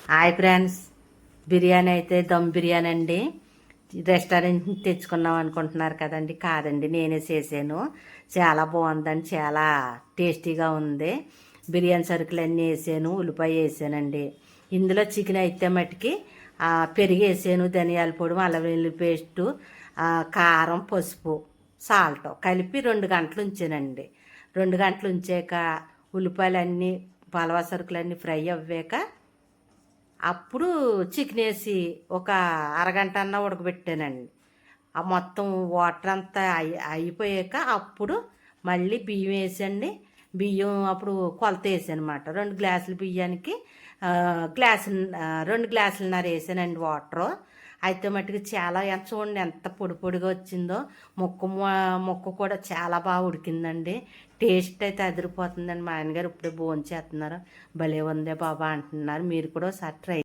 Hi friends, biryani అయితే దమ్ బిర్యానీ అండి. Restaurant నుంచి తెచ్చుకున్నాం అనుకుంటున్నారు కదండి. కాదండి, నేనే చేసాను. చాలా బాగుందండి, చాలా టేస్టీగా ఉంది. బిర్యానీ సరుకులు అన్నీ వేసాను, ఉల్లిపాయ వేసానండి. ఇందులో చికెన్ అయితే మట్టుకి పెరుగు వేసాను, ధనియాల పొడి, అల్లం వెల్లుల్లి పేస్టు, కారం, పసుపు, సాల్ట్ కలిపి 2 గంటలు ఉంచానండి. 2 గంటలు ఉంచాక ఉల్లిపాయలన్నీ పలవ సరుకులన్నీ ఫ్రై అవ్వాక అప్పుడు చికెన్ వేసి ఒక అరగంట అన్న ఉడకబెట్టానండి. ఆ మొత్తం వాటర్ అంతా అయిపోయాక అప్పుడు మళ్ళీ బియ్యం వేసండి. బియ్యం అప్పుడు కొలత వేసానమాట. 2 గ్లాసుల బియ్యానికి గ్లాసు 2 గ్లాసులన్నర వేసానండి వాటరు. అయితే మట్టుకు చాలా చూడండి ఎంత పొడి పొడిగా వచ్చిందో. ముక్క కూడా చాలా బాగా ఉడికిందండి. టేస్ట్ అయితే అదిరిపోతుందండి. మా ఆయనగారు ఇప్పుడే భోంచేస్తున్నారు. భలే ఉందే బాబా అంటున్నారు. మీరు కూడా ఒకసారి ట్రై